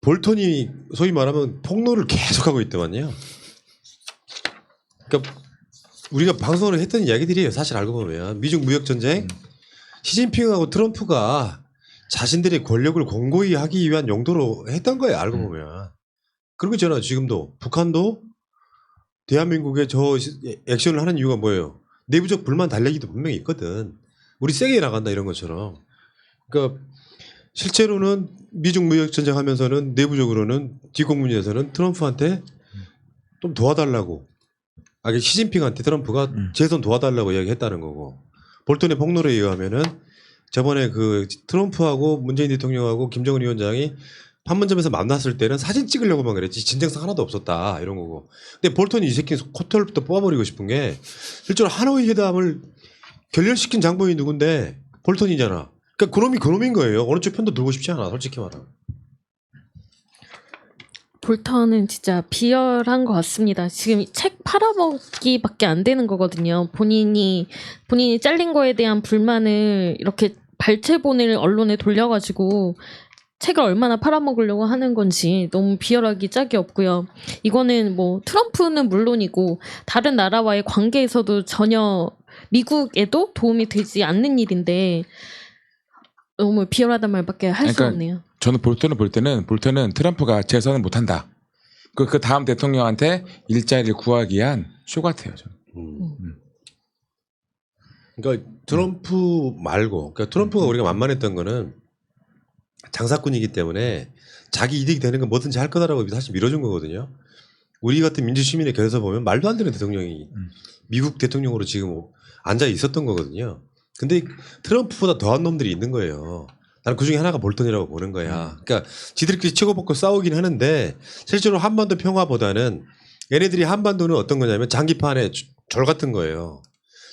볼턴이 소위 말하면 폭로를 계속하고 있더만요. 그러니까 우리가 방송을 했던 이야기들이에요. 사실 알고 보면 미중 무역 전쟁, 시진핑하고 트럼프가 자신들의 권력을 공고히 하기 위한 용도로 했던 거예요. 알고 보면. 그리고 있잖아. 지금도 북한도 대한민국에 저 액션을 하는 이유가 뭐예요? 내부적 불만 달래기도 분명히 있거든. 우리 세게 나간다 이런 것처럼. 그러니까 실제로는 미중 무역 전쟁 하면서는 내부적으로는 뒷공문에서는 트럼프한테 좀 도와달라고. 시진핑한테 트럼프가 재선 도와달라고 이야기했다는 거고. 볼턴의 폭로에 의하면은 저번에 그 트럼프하고 문재인 대통령하고 김정은 위원장이 판문점에서 만났을 때는 사진 찍으려고만 그랬지 진정성 하나도 없었다 이런 거고. 근데 볼턴이 이 새끼 코털부터 뽑아버리고 싶은 게 실제로 하노이 회담을 결렬시킨 장본인이 누군데 볼턴이잖아. 그러니까 그놈이 그놈인 거예요. 어느 쪽 편도 들고 싶지 않아 솔직히 말하면. 볼턴은 진짜 비열한 것 같습니다. 지금 책 팔아먹기밖에 안 되는 거거든요. 본인이 잘린 거에 대한 불만을 이렇게 발췌본을 언론에 돌려가지고 책을 얼마나 팔아먹으려고 하는 건지 너무 비열하기 짝이 없고요. 이거는 뭐 트럼프는 물론이고 다른 나라와의 관계에서도 전혀 미국에도 도움이 되지 않는 일인데 너무 비열하단 말밖에 할 수 없네요. 저는 볼턴을 볼 때는 트럼프가 재선을 못한다. 그 다음 대통령한테 일자리를 구하기 위한 쇼 같아요. 저는. 그러니까 트럼프 말고, 그러니까 트럼프가 우리가 만만했던 거는 장사꾼이기 때문에 자기 이득이 되는 건 뭐든지 할 거다라고 사실 밀어준 거거든요. 우리 같은 민주시민의 곁에서 보면 말도 안 되는 대통령이 미국 대통령으로 지금 앉아 있었던 거거든요. 근데 트럼프보다 더한 놈들이 있는 거예요. 나는 그 중에 하나가 볼턴이라고 보는 거야. 그러니까 지들끼리 치고받고 싸우긴 하는데 실제로 한반도 평화보다는 얘네들이 한반도는 어떤 거냐면 장기판의 절 같은 거예요.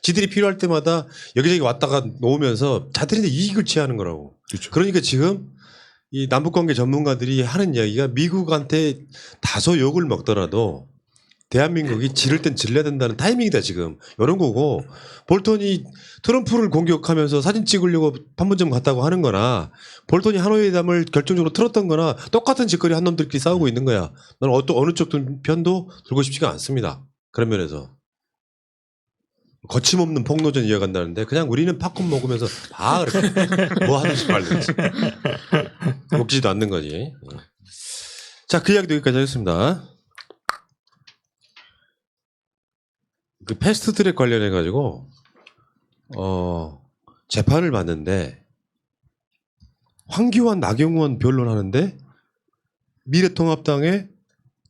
지들이 필요할 때마다 여기저기 왔다가 놓으면서 자들이 이익을 취하는 거라고. 그렇죠. 그러니까 지금 이 남북관계 전문가들이 하는 이야기가 미국한테 다소 욕을 먹더라도 대한민국이 지를 땐 질려야 된다는 타이밍이다 지금. 이런 거고 볼턴이 트럼프를 공격하면서 사진 찍으려고 판문점 갔다고 하는 거나 볼턴이 하노이 회담을 결정적으로 틀었던 거나 똑같은 짓거리 한 놈들끼리 싸우고 있는 거야. 나는 어느 쪽 편도 들고 싶지가 않습니다. 그런 면에서. 거침없는 폭로전 이어간다는데 그냥 우리는 팝콘 먹으면서 다 그렇게 뭐 하든지 말든지 먹지도 않는 거지. 자, 그 이야기도 여기까지 하겠습니다. 그 패스트트랙 관련해 가지고 재판을 받는데 황교안 나경원 변론하는데 미래통합당에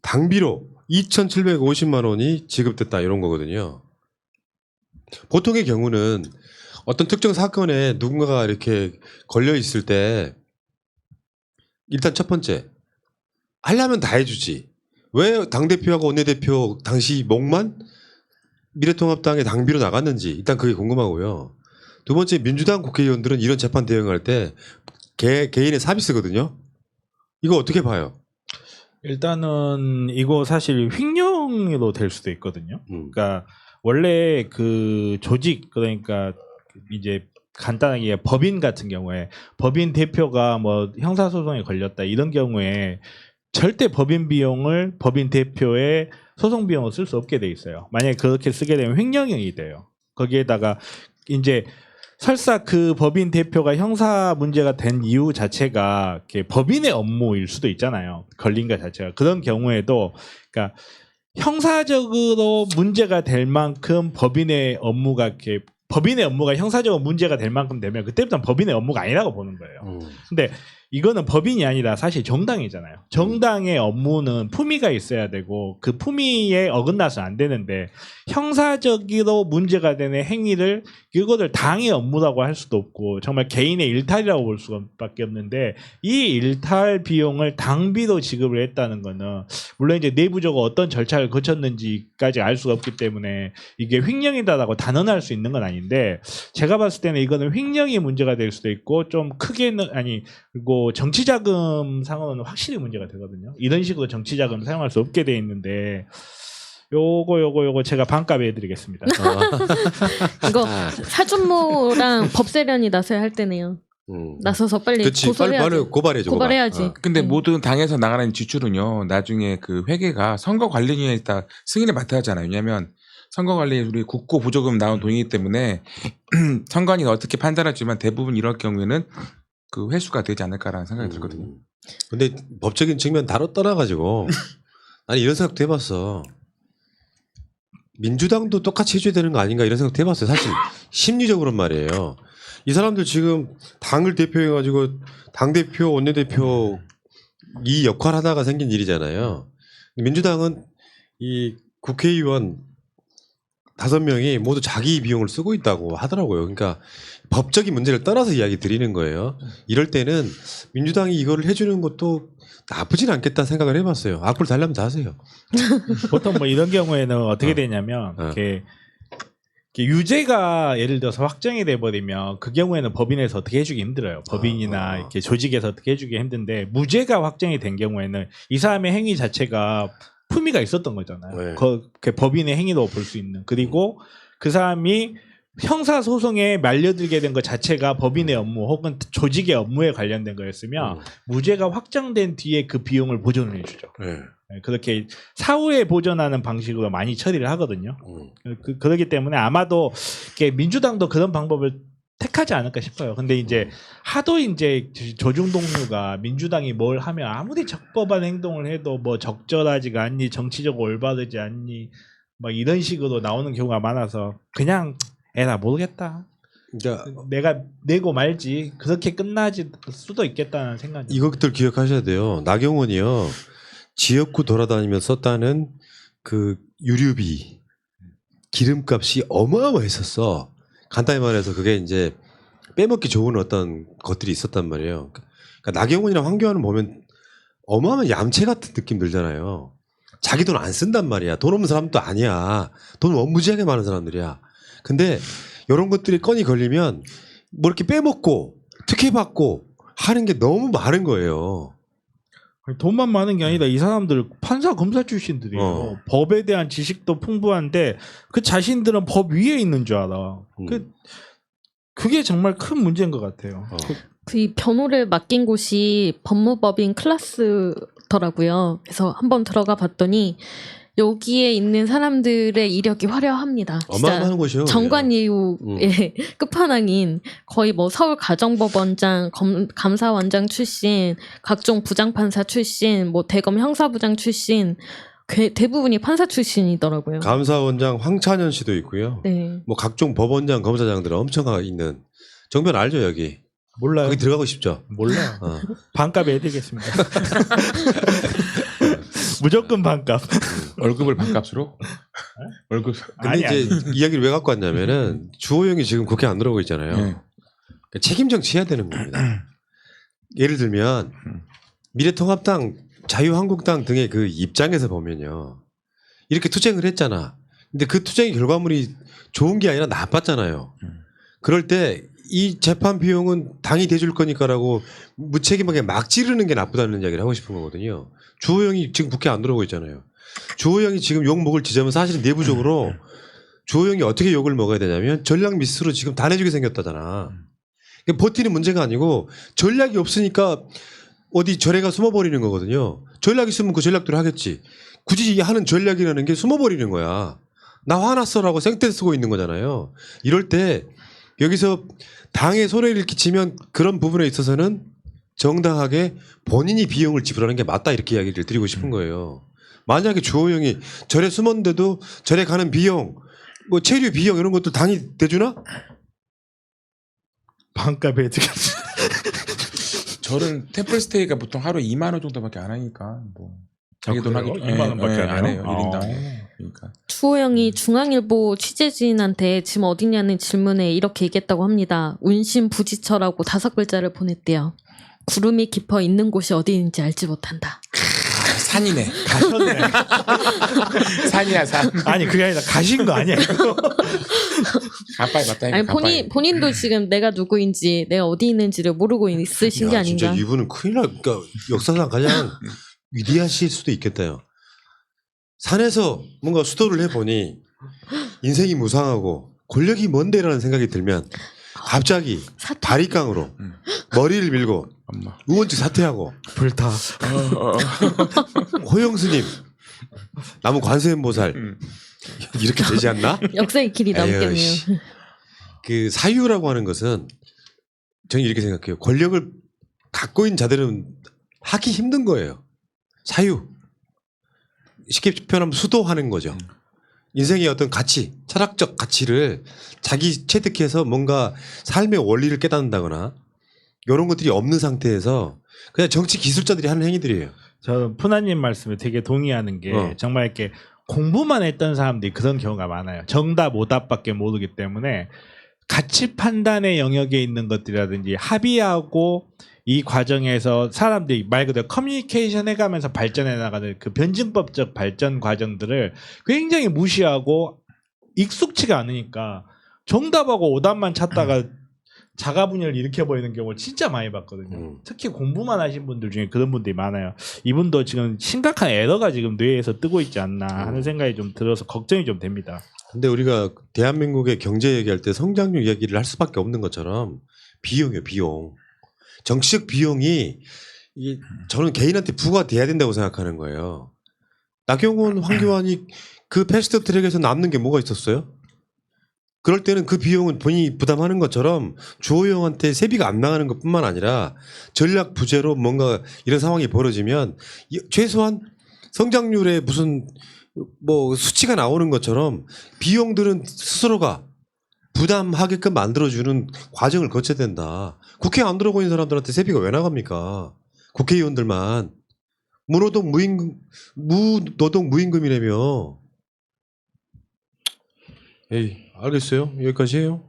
당비로 2,750만 원이 지급됐다 이런 거거든요. 보통의 경우는 어떤 특정 사건에 누군가가 이렇게 걸려 있을 때 일단 첫 번째 하려면 다 해주지. 왜 당대표하고 원내대표 당시 목만 미래통합당에 당비로 나갔는지 일단 그게 궁금하고요. 두 번째 민주당 국회의원들은 이런 재판 대응할 때 개인의 서비스거든요. 이거 어떻게 봐요? 일단은 이거 사실 횡령으로 될 수도 있거든요. 그러니까 원래 그 조직 그러니까 이제 간단하게 법인 같은 경우에 법인 대표가 뭐 형사소송에 걸렸다 이런 경우에 절대 법인 비용을 법인 대표의 소송 비용을 쓸 수 없게 돼 있어요. 만약에 그렇게 쓰게 되면 횡령이 돼요. 거기에다가 이제 설사 그 법인 대표가 형사 문제가 된 이유 자체가 법인의 업무일 수도 있잖아요. 걸린 것 자체가. 그런 경우에도 그러니까 형사적으로 문제가 될 만큼 법인의 업무가 형사적으로 문제가 될 만큼 되면 그때부터는 법인의 업무가 아니라고 보는 거예요. 근데 이거는 법인이 아니라 사실 정당이잖아요. 정당의 업무는 품위가 있어야 되고 그 품위에 어긋나서 안 되는데 형사적으로 문제가 되는 행위를 이거를 당의 업무라고 할 수도 없고 정말 개인의 일탈이라고 볼 수밖에 없는데 이 일탈 비용을 당비로 지급을 했다는 거는 물론 이제 내부적으로 어떤 절차를 거쳤는지까지 알 수가 없기 때문에 이게 횡령이다라고 단언할 수 있는 건 아닌데 제가 봤을 때는 이거는 횡령이 문제가 될 수도 있고 좀 크게는 그리고 정치자금 상황은 확실히 문제가 되거든요. 이런 식으로 정치자금 사용할 수 없게 돼 있는데 요거 제가 반값에 해드리겠습니다. 이거 사준모랑 법세련이 나서야 할 때네요. 나서서 빨리 그치, 고소해야지. 빨리 고발해줘. 고발해야지. 근데 네. 모든 당에서 나가는 지출은요, 나중에 그 회계가 선거관리위에 있다 승인을 맡아야 하잖아요. 왜냐하면 선거관리 우리 국고 보조금 나온 돈이기 때문에 선관위가 어떻게 판단할지만 대부분 이럴 경우에는 그 회수가 되지 않을까라는 생각이 들거든요. 근데 법적인 측면 다로 떠나가지고 아니 이런 생각도 해봤어. 민주당도 똑같이 해줘야 되는 거 아닌가 이런 생각도 해봤어요. 사실 심리적으로는 말이에요. 이 사람들 지금 당을 대표해가지고 당대표, 원내대표 이 역할 하다가 생긴 일이잖아요. 민주당은 이 국회의원 5명이 모두 자기 비용을 쓰고 있다고 하더라고요. 그러니까 법적인 문제를 떠나서 이야기 드리는 거예요. 이럴 때는 민주당이 이거를 해주는 것도 나쁘진 않겠다 생각을 해봤어요. 악플 달라면 다 하세요. 보통 뭐 이런 경우에는 어떻게 되냐면 이렇게 유죄가 예를 들어서 확정이 돼버리면 그 경우에는 법인에서 어떻게 해주기 힘들어요. 법인이나 이렇게 조직에서 어떻게 해주기 힘든데 무죄가 확정이 된 경우에는 이 사람의 행위 자체가 품위가 있었던 거잖아요. 네. 그 법인의 행위로 볼 수 있는. 그리고 그 사람이 형사 소송에 말려들게 된 것 자체가 법인의 업무 혹은 조직의 업무에 관련된 거였으면 무죄가 확정된 뒤에 그 비용을 보전을 해주죠. 네, 그렇게 사후에 보전하는 방식으로 많이 처리를 하거든요. 그렇기 때문에 아마도 이렇게 민주당도 그런 방법을 택하지 않을까 싶어요. 근데 이제 하도 이제 조중동료가 민주당이 뭘 하면 아무리 적법한 행동을 해도 뭐 적절하지가 않니, 정치적으로 올바르지 않니, 막 이런 식으로 나오는 경우가 많아서 그냥 나 모르겠다. 그러니까 내가 내고 말지 그렇게 끝나질 수도 있겠다는 생각이. 이것들 기억하셔야 돼요. 나경원이요. 지역구 돌아다니면서 썼다는 그 유류비 기름값이 어마어마했었어. 간단히 말해서 그게 이제 빼먹기 좋은 어떤 것들이 있었단 말이에요. 그러니까 나경원이랑 황교안을 보면 어마어마한 얌체 같은 느낌 들잖아요. 자기 돈 안 쓴단 말이야. 돈 없는 사람도 아니야. 돈 무지하게 많은 사람들이야. 근데 이런 것들이 건이 걸리면 뭐 이렇게 빼먹고 특혜받고 하는 게 너무 많은 거예요. 돈만 많은 게 아니라 이 사람들 판사 검사 출신들이에요. 법에 대한 지식도 풍부한데 그 자신들은 법 위에 있는 줄 알아. 그게 정말 큰 문제인 것 같아요. 그 변호를 맡긴 곳이 법무법인 클라스더라고요. 그래서 한번 들어가 봤더니 여기에 있는 사람들의 이력이 화려합니다. 어마어마한 곳이요. 정관예우의 끝판왕인 거의 뭐 서울 가정법원장, 감사원장 출신, 각종 부장판사 출신, 뭐 대검 형사부장 출신, 대부분이 판사 출신이더라고요. 감사원장 황찬현 씨도 있고요. 네. 뭐 각종 법원장, 검사장들 엄청 있는. 정변 알죠 여기? 몰라요. 거기 들어가고 싶죠? 몰라요. 반값에 해드리겠습니다. 무조건 반값. 월급을 반값으로? 월급. 근데 아니, 이제 이야기를 왜 갖고 왔냐면은 주호영이 지금 국회 안 들어오고 있잖아요. 네. 그러니까 책임 정치해야 되는 겁니다. 예를 들면 미래통합당, 자유한국당 등의 그 입장에서 보면요. 이렇게 투쟁을 했잖아. 근데 그 투쟁의 결과물이 좋은 게 아니라 나빴잖아요. 그럴 때 이 재판 비용은 당이 대줄 거니까라고 무책임하게 막 지르는 게 나쁘다는 이야기를 하고 싶은 거거든요. 주호영이 지금 국회 안 들어오고 있잖아요. 주호영이 지금 욕 먹을 지점은 사실은 내부적으로 주호영이 어떻게 욕을 먹어야 되냐면 전략 미스로 지금 다 내주게 생겼다잖아. 그러니까 버티는 문제가 아니고 전략이 없으니까 어디 절에가 숨어버리는 거거든요. 전략이 있으면 그 전략대로 하겠지. 굳이 하는 전략이라는 게 숨어버리는 거야. 나 화났어라고 생떼 쓰고 있는 거잖아요. 이럴 때 여기서 당에 손해를 끼치면 그런 부분에 있어서는 정당하게 본인이 비용을 지불하는 게 맞다 이렇게 이야기를 드리고 싶은 거예요. 만약에 주호영이 절에 숨었는데도 절에 가는 비용, 뭐 체류 비용 이런 것도 당이 대주나? 반값에 해드리겠습니다. 저는 템플스테이가 보통 하루 2만 원 정도밖에 안 하니까 뭐 자기 돈 하기 2만 원밖에 안 해요. 아. 1인당. 그러니까. 주호영이 중앙일보 취재진한테 지금 어디냐는 질문에 이렇게 얘기했다고 합니다. 운신부지처라고 5글자를 보냈대요. 구름이 깊어 있는 곳이 어디인지 알지 못한다. 산이네. 가셨네. 산이야 산. 아니 그게 아니라 가신 거 아니야 이거. 가빠이 맞다. 아니 본인도 지금 내가 누구인지 내가 어디 있는지를 모르고 있으신 게 아닌가. 진짜 이분은 큰일 날. 그러니까 역사상 가장 위대하실 수도 있겠다요. 산에서 뭔가 수도를 해보니 인생이 무상하고 권력이 뭔데라는 생각이 들면 갑자기 사퇴. 다리깡으로 머리를 밀고 엄마. 의원직 사퇴하고 불타. 호영스님 남은 관세음보살 이렇게 되지 않나? 역사의 길이 에휴, 남겠네요. 씨. 그 사유라고 하는 것은 저는 이렇게 생각해요. 권력을 갖고 있는 자들은 하기 힘든 거예요. 사유. 쉽게 표현하면 수도하는 거죠. 인생의 어떤 가치, 철학적 가치를 자기 체득해서 뭔가 삶의 원리를 깨닫는다거나 이런 것들이 없는 상태에서 그냥 정치 기술자들이 하는 행위들이에요. 저는 푸나님 말씀에 되게 동의하는 게 정말 이렇게 공부만 했던 사람들이 그런 경우가 많아요. 정답 오답밖에 모르기 때문에 가치 판단의 영역에 있는 것들이라든지 합의하고 이 과정에서 사람들이 말 그대로 커뮤니케이션 해가면서 발전해 나가는 그 변증법적 발전 과정들을 굉장히 무시하고 익숙치가 않으니까 정답하고 오답만 찾다가 자가분열을 일으켜버리는 경우를 진짜 많이 봤거든요. 특히 공부만 하신 분들 중에 그런 분들이 많아요. 이분도 지금 심각한 에러가 지금 뇌에서 뜨고 있지 않나 하는 생각이 좀 들어서 걱정이 좀 됩니다. 근데 우리가 대한민국의 경제 얘기할 때 성장률 얘기를 할 수밖에 없는 것처럼 비용이에요, 비용. 정치적 비용이 저는 개인한테 부과돼야 된다고 생각하는 거예요. 나경원, 황교안이 그 패스트 트랙에서 남는 게 뭐가 있었어요? 그럴 때는 그 비용은 본인이 부담하는 것처럼 주호영한테 세비가 안 나가는 것뿐만 아니라 전략 부재로 뭔가 이런 상황이 벌어지면 최소한 성장률에 무슨 뭐 수치가 나오는 것처럼 비용들은 스스로가 부담하게끔 만들어주는 과정을 거쳐야 된다. 국회 안 들어오고 있는 사람들한테 세비가 왜 나갑니까? 국회의원들만 무노동 무임금이라며. 에이, 알겠어요. 여기까지 해요.